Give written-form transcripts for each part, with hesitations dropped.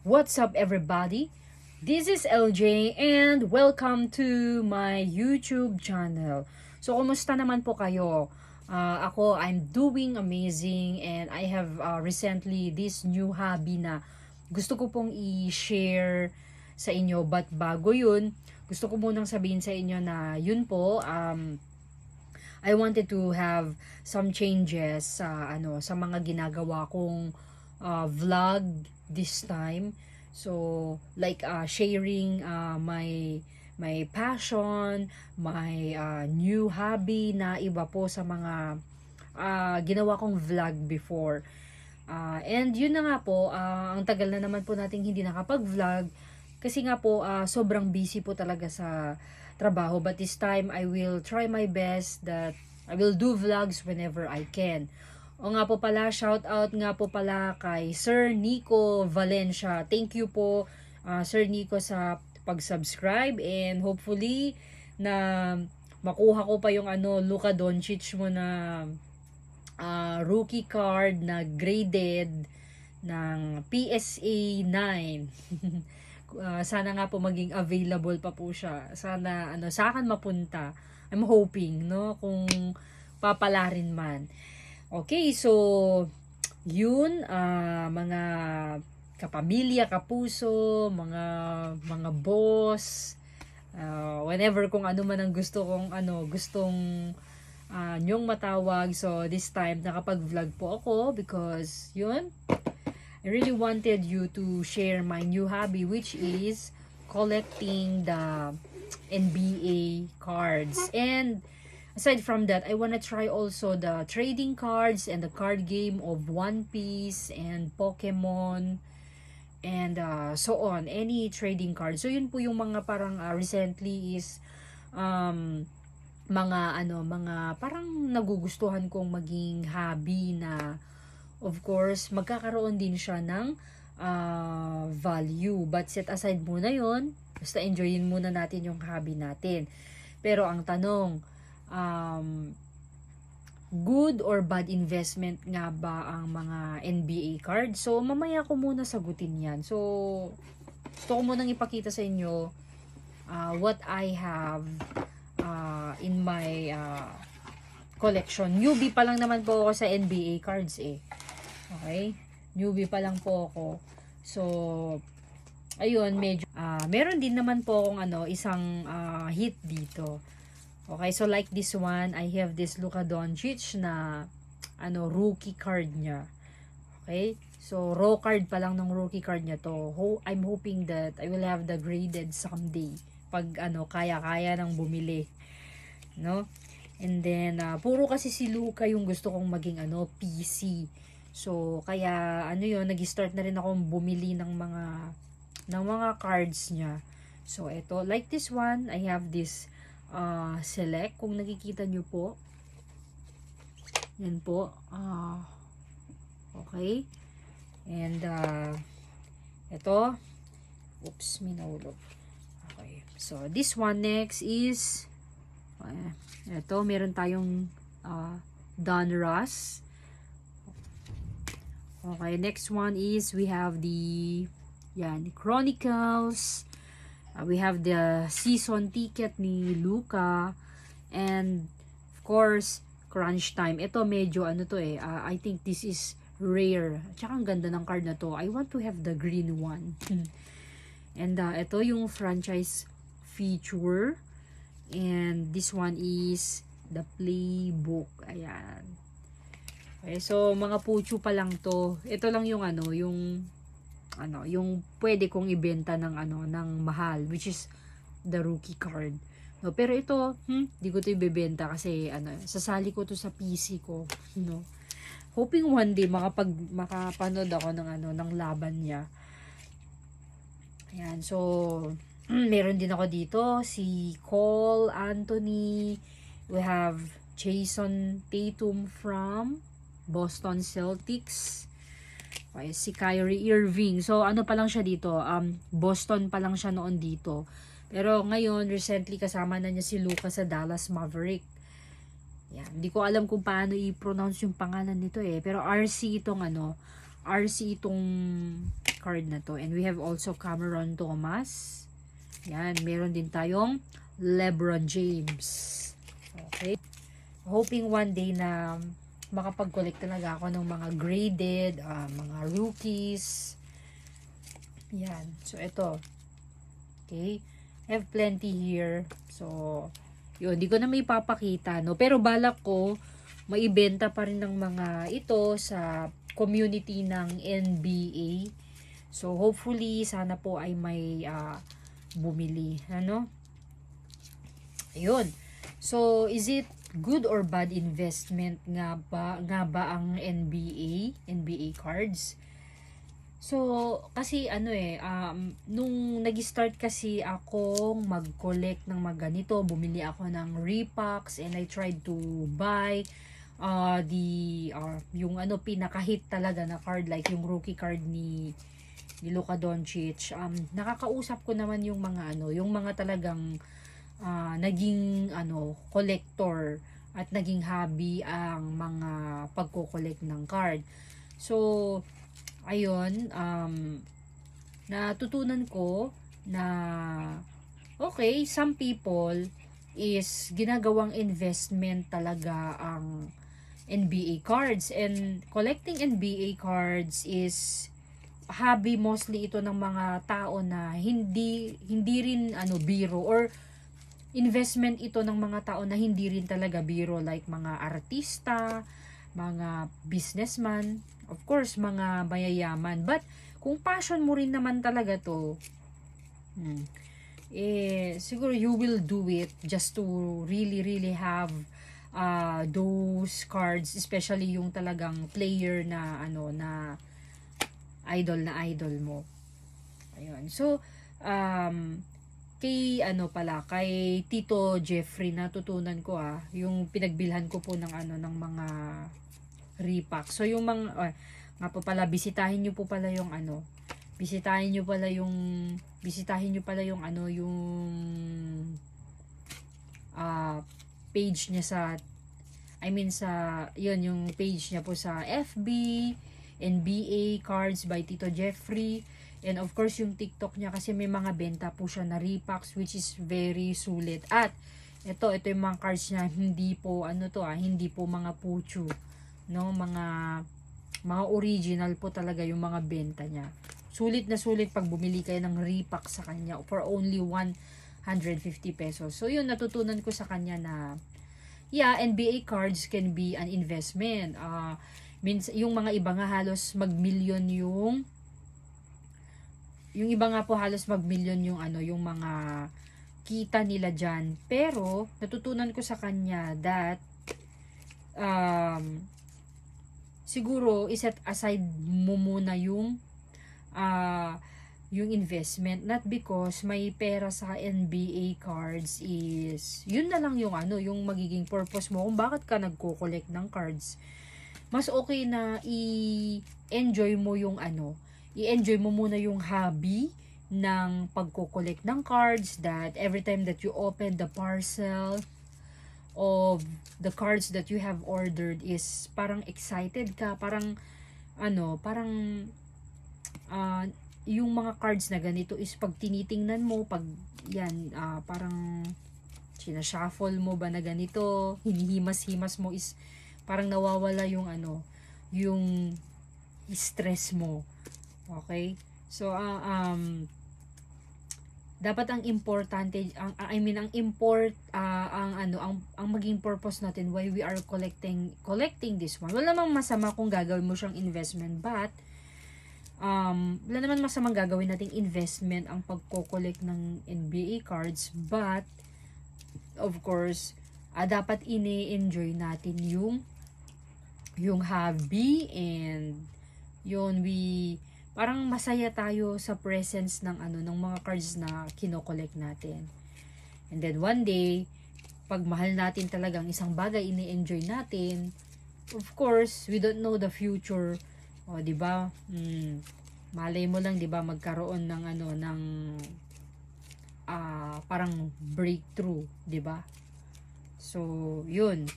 What's up, everybody? This is LJ and welcome to my YouTube channel. So, kumusta naman po kayo? I'm doing amazing and I have recently this new hobby na gusto ko pong i-share sa inyo. But bago yun, gusto ko munang sabihin sa inyo na yun po, I wanted to have some changes sa mga ginagawa kong vlog this time. So like sharing my passion, my new hobby na iba po sa mga ginawa kong vlog before. And yun na nga po, ang tagal na naman po nating hindi nakapag-vlog kasi nga po sobrang busy po talaga sa trabaho, but this time I will try my best that I will do vlogs whenever I can. O nga po pala, shout out nga po pala kay Sir Nico Valencia. Thank you po Sir Nico sa pag-subscribe and hopefully na makuha ko pa yung Luka Doncic mo na rookie card na graded ng PSA 9. Sana nga po maging available pa po siya. Sana sa akin mapunta. I'm hoping, no, kung papalarin man. Okay, so yun, mga kapamilya, kapuso, mga boss, whenever kung ano man ang gustong nyong matawag. So this time nakapag-vlog po ako because yun, I really wanted you to share my new hobby, which is collecting the NBA cards. And aside from that, I wanna try also the trading cards and the card game of One Piece and Pokemon and so on, any trading cards. So yun po yung mga parang recently is mga parang nagugustuhan kong maging hobby na of course magkakaroon din siya ng value. But set aside muna yon, basta enjoyin muna natin yung hobby natin. Pero ang tanong, good or bad investment nga ba ang mga NBA cards? So mamaya ko muna sagutin yan. So gusto ko munang ipakita sa inyo what I have in my collection. Newbie pa lang naman po ako sa NBA cards eh. Okay? Newbie pa lang po ako. So, ayun, medyo, meron din naman po akong isang hit dito. Okay, so like this one, I have this Luka Doncic na, rookie card niya. Okay? So, raw card pa lang ng rookie card niya to. I'm hoping that I will have the graded someday. Pag, kaya-kaya nang bumili. No? And then, puro kasi si Luka yung gusto kong maging, PC. So, kaya, nag-start na rin akong bumili ng mga cards niya. So, ito, like this one, I have this select, kung nakikita nyo po. Yan po. Okay. And, ito, oops, may nahulog. Okay. So, this one next is, ito, meron tayong Donruss. Okay, next one is we have the Chronicles. We have the season ticket ni Luka and of course Crunch Time. Ito medyo I think this is rare. Tsaka ang ganda ng card na to. I want to have the green one. And ito yung franchise feature. And this one is the playbook. Ayan. Okay, so mga pucho pa lang to. Ito lang yung yung pwede kong ibenta ng ng mahal, which is the rookie card. No, pero ito, di ko to ibebenta kasi sasali ko to sa PC ko, no. Hoping one day makapanood ako ng laban niya. Ayan, so meron din ako dito si Cole Anthony. We have Jason Tatum from Boston Celtics. Okay, si Kyrie Irving. So, pa lang siya dito? Boston pa lang siya noon dito. Pero ngayon, recently, kasama na niya si Luka sa Dallas Maverick. Yan. Hindi ko alam kung paano i-pronounce yung pangalan nito eh. Pero RC itong card na to. And we have also Cameron Thomas. Yan, meron din tayong LeBron James. Okay. Hoping one day na makapag-collect talaga ako ng mga graded, mga rookies. Yan. So, ito. Okay. I have plenty here. So, yun. Di ko na may papakita, no? Pero balak ko, maibenta pa rin ng mga ito sa community ng NBA. So, hopefully, sana po ay may bumili. Ano? Ayun. So, is it good or bad investment nga ba ang NBA cards? So, kasi nung nag-start kasi akong mag-collect ng mga ganito, bumili ako ng repacks and I tried to buy yung pinaka-hit talaga na card, like yung rookie card ni Luka Doncic. Nakakausap ko naman yung mga talagang naging collector at naging hobby ang mga pagko-collect ng card. So, ayun, natutunan ko na okay, some people is ginagawang investment talaga ang NBA cards, and collecting NBA cards is hobby mostly ito ng mga tao na hindi rin biro, or investment ito ng mga tao na hindi rin talaga biro, like mga artista, mga businessman, of course, mga mayayaman. But, kung passion mo rin naman talaga to, siguro you will do it just to really have those cards, especially yung talagang player na na idol mo. Ayun. So, kay Tito Jeffrey natutunan ko yung pinagbilhan ko po ng ng mga repack. So yung mga nga po pala, bisitahin niyo pala yung page niya yung page niya po sa FB, NBA Cards by Tito Jeffrey. And of course, yung TikTok niya, kasi may mga benta po siya na repacks, which is very sulit. At ito yung mga cards niya, hindi po hindi po mga puchu, no, mga original po talaga yung mga benta niya. Sulit na sulit pag bumili kayo ng repack sa kanya for only 150 pesos. So yun, natutunan ko sa kanya na NBA cards can be an investment. Means yung mga iba nga halos mag-million yung iba nga po halos mag-million yung mga kita nila dyan. Pero, natutunan ko sa kanya that siguro iset aside mo muna yung investment, not because may pera sa NBA cards is yun na lang yung magiging purpose mo kung bakit ka nagko-collect ng cards. Mas okay na i-enjoy mo i-enjoy mo muna yung hobby ng pagko-collect ng cards, that every time that you open the parcel of the cards that you have ordered is parang excited ka, parang yung mga cards na ganito is pag tinitingnan mo, pag parang sinashuffle mo ba na ganito, hinihimas-himas mo, is parang nawawala yung yung stress mo. Okay? So, dapat ang importante, ang maging purpose natin why we are collecting this one. Wala namang masama kung gagawin mo siyang investment, but wala naman masamang gagawin nating investment ang pagko-collect ng NBA cards, but of course, dapat ini-enjoy natin yung hobby, and yun, parang masaya tayo sa presence ng ng mga cards na kino-collect natin. And then one day, pag mahal natin talagang isang bagay, ini-enjoy natin, of course, we don't know the future. O, di ba? Malay mo lang, di ba, magkaroon ng parang breakthrough, di ba? So, yun.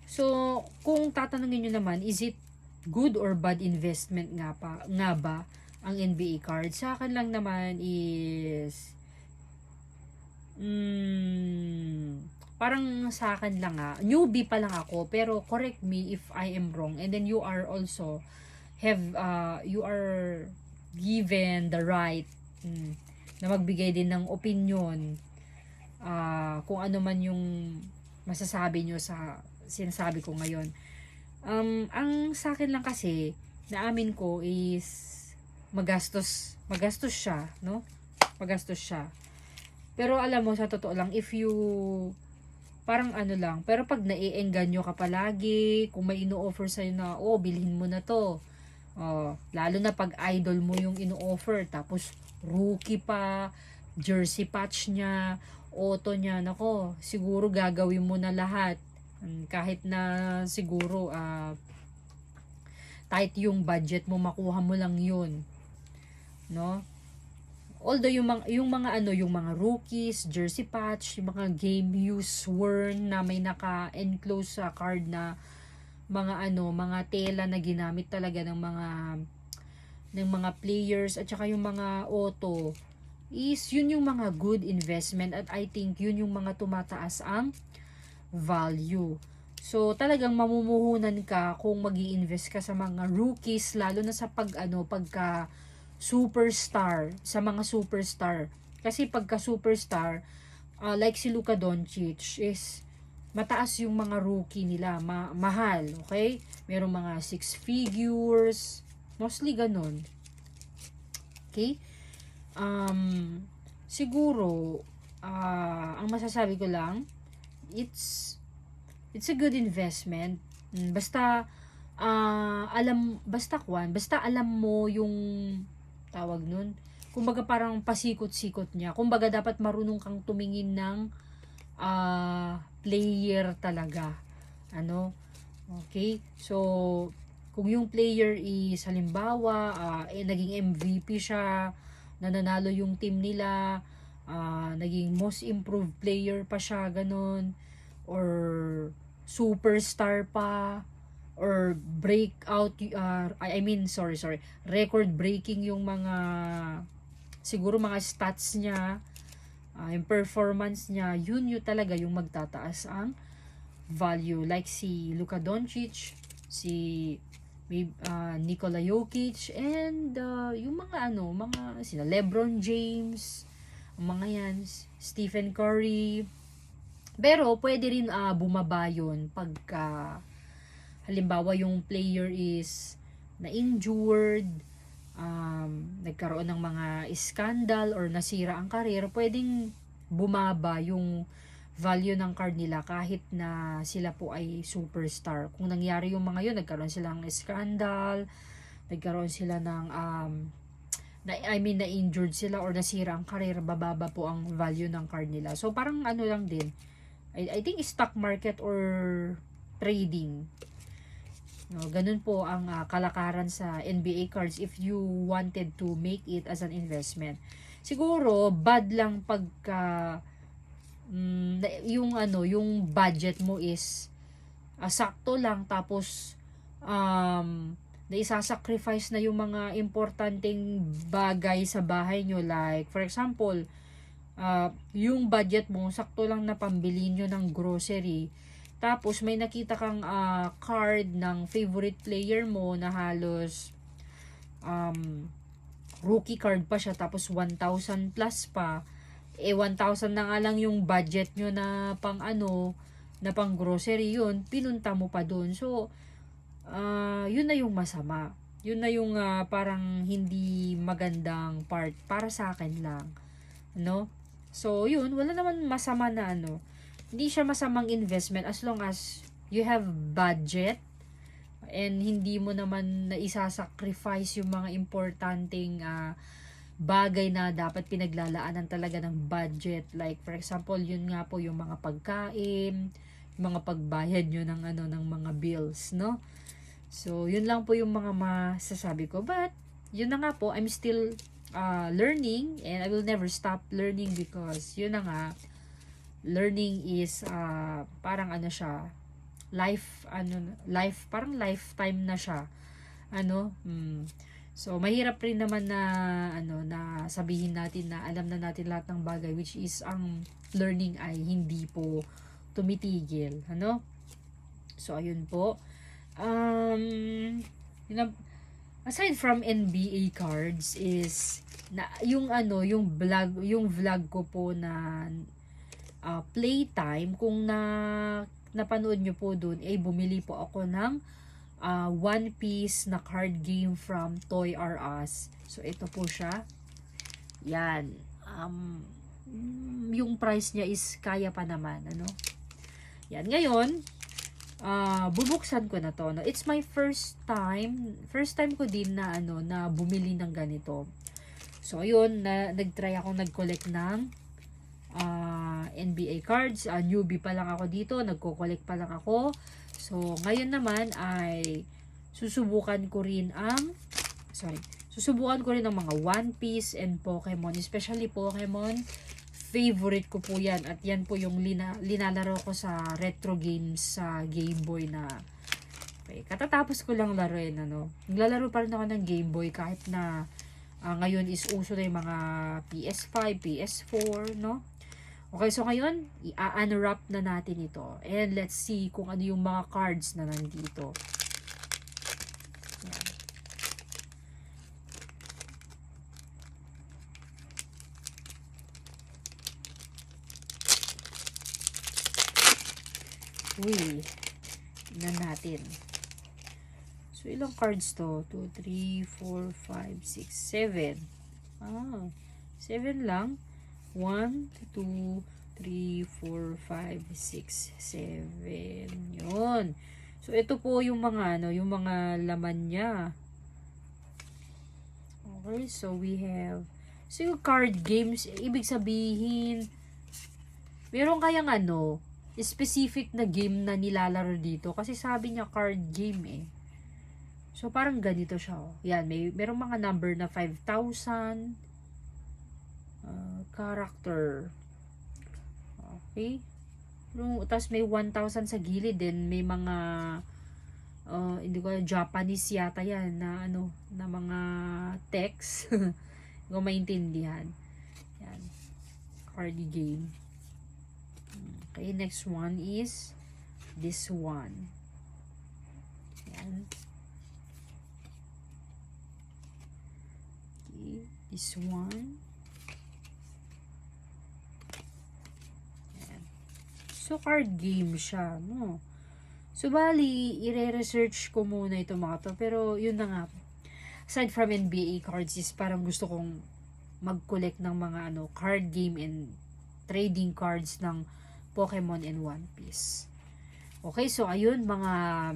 So, kung tatanungin nyo naman, is it good or bad investment nga ba ang NBA card? Sa akin lang naman is parang sa akin lang newbie pa lang ako, pero correct me if I am wrong, and then you are also you are given the right na magbigay din ng opinion kung ano man yung masasabi nyo sa sinasabi ko ngayon. Ang sa akin lang kasi, naamin ko is magastos siya, no? Magastos siya. Pero alam mo, sa totoo lang, if you parang ano lang, pero pag naiengganyo ka palagi, kung may ino-offer sa'yo na, bilhin mo na to. Lalo na pag idol mo yung ino-offer, tapos rookie pa, jersey patch niya, auto niya, nako, siguro gagawin mo na lahat. Kahit na siguro, tight yung budget mo, makuha mo lang yun. No? Although yung mga rookies, jersey patch, yung mga game use worn na may naka-enclose sa card na mga tela na ginamit talaga ng mga players, at saka yung mga auto, is yun yung mga good investment, at I think yun yung mga tumataas ang value. So talagang mamumuhunan ka kung magi-invest ka sa mga rookies, lalo na sa pagka superstar, sa mga superstar. Kasi pagka superstar, like si Luka Doncic, is mataas yung mga rookie nila, mahal, okay? Merong mga 6 figures, mostly ganun. Okay? Siguro, ang masasabi ko lang, it's a good investment. Basta alam mo yung tawag nun. Kumbaga parang pasikot-sikot niya. Kumbaga dapat marunong kang tumingin ng player talaga. Okay? So, kung yung player is halimbawa, naging MVP siya, nananalo yung team nila, naging most improved player pa siya, ganun, or superstar pa, or breakout, record breaking yung siguro mga stats niya, yung performance niya, yun talaga yung magtataas ang value. Like si Luka Doncic, si Nikola Jokic, and yung mga sila LeBron James, mga yan, Stephen Curry. Pero pwede rin bumaba yun pagka halimbawa yung player is na-injured, nagkaroon ng mga scandal or nasira ang career, pwedeng bumaba yung value ng card nila kahit na sila po ay superstar. Kung nangyari yung mga yun, nagkaroon sila ng scandal, nagkaroon sila ng na-injured sila or nasira ang career, bababa po ang value ng card nila. So parang lang din, I think stock market or trading. No, ganun po ang kalakaran sa NBA cards if you wanted to make it as an investment. Siguro bad lang pagka yung budget mo is sakto lang, tapos naisasacrifice na yung mga importanteng bagay sa bahay nyo, like for example, yung budget mo sakto lang na pambili nyo ng grocery, tapos may nakita kang card ng favorite player mo na halos rookie card pa siya, tapos 1,000 plus pa, 1,000 na nga lang yung budget nyo na pang grocery, yun pinunta mo pa dun. So yun na yung masama, yun na yung parang hindi magandang part para sa akin lang, no? So yun, wala naman masama na hindi siya masamang investment as long as you have budget and hindi mo naman na isasacrifice yung mga importanteng bagay na dapat pinaglalaanan talaga ng budget. Like for example, yun nga po yung mga pagkain, yung mga pagbayad nyo ng mga bills, no? So yun lang po yung mga masasabi ko. But yun na nga po, I'm still learning, and I will never stop learning, because yun na nga, learning is parang siya, parang lifetime na siya. Ano? So, mahirap rin naman na, na sabihin natin na alam na natin lahat ng bagay, which is ang learning ay hindi po tumitigil. Ano? So, ayun po. Yun ang- Aside from NBA cards is na yung vlog ko po na playtime, kung napanood nyo po doon, bumili po ako ng One Piece na card game from Toy R Us. So, ito po siya. Yan. Yung price niya is kaya pa naman, ano? Yan. Ngayon, bubuksan ko na to. No? It's my first time ko din na, na bumili ng ganito. So, ayun, nag-try akong nag-collect ng NBA cards. Newbie pa lang ako dito. Nagko-collect pa lang ako. So, ngayon naman ay susubukan ko rin ang mga One Piece and Pokemon. Especially Pokemon. Favorite ko po yan. At yan po yung linalaro ko sa retro games sa Game Boy na katatapos ko lang laruin. Naglalaro pa rin ako ng Game Boy kahit na ngayon is uso na yung mga PS5, PS4, no? Okay, so ngayon, i-unwrap na natin ito. And let's see kung ano yung mga cards na nandito. Yan. Uy, tingnan natin. So, ilang cards to? 2, 3, 4, 5, 6, 7. 7 lang. 1, 2, 3, 4, 5, 6, 7. Yun. So, ito po yung mga, yung mga laman niya. Okay, so we have, so yung card games, ibig sabihin, meron kayang specific na game na nilalaro dito. Kasi sabi niya card game eh. So, parang ganito siya. Yan, merong mga number na 5,000. Character. Okay. Tapos may 1,000 sa gilid din. May mga hindi ko alam, Japanese yata yan na na mga text. Hindi ko maintindihan. Yan. Card game. Okay, next one is this one. Yan. Okay, this one. So, card game siya, no? So, bali, i-research ko muna ito mga to. Pero, yun na nga. Aside from NBA cards is parang gusto kong mag-collect ng mga card game and trading cards ng Pokemon and One Piece. Okay, so, ayun, mga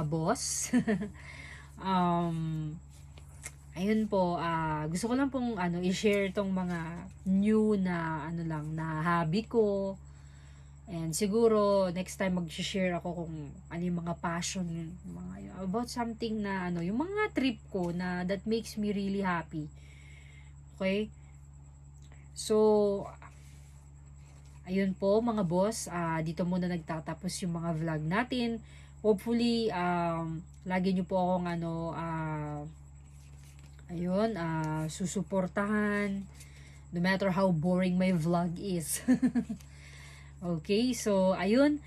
boss. Ayun po, gusto ko lang pong i-share tong mga new na na hobby ko. And siguro next time mag-share ako kung ano yung mga passion, about something na yung mga trip ko na that makes me really happy. Okay? So, ayun po mga boss, dito muna nagtatapos yung mga vlog natin. Hopefully, lagi nyo po akong susuportahan no matter how boring my vlog is. Okay, so ayun,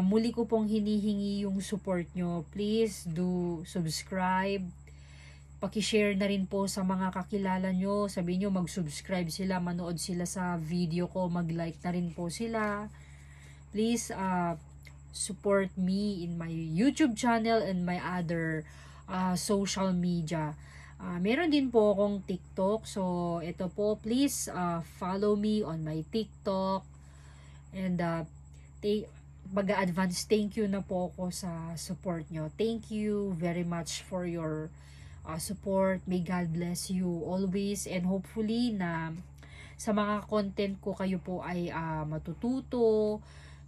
muli ko pong hinihingi yung support nyo. Please do subscribe. Paki-share na rin po sa mga kakilala nyo. Sabihin nyo mag-subscribe sila, manood sila sa video ko, mag-like na rin po sila. Please support me in my YouTube channel and my other social media. Meron din po akong TikTok. So, ito po, please follow me on my TikTok. And mag-advance thank you na po ako sa support nyo. Thank you very much for your support. May God bless you always. And hopefully na sa mga content ko kayo po ay matututo.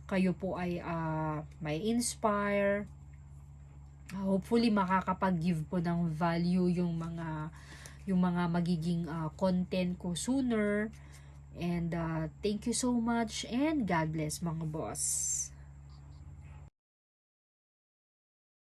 Kayo po ay may inspire. Hopefully makakapag-give po ng value yung mga magiging content ko sooner. And thank you so much and God bless mga boss.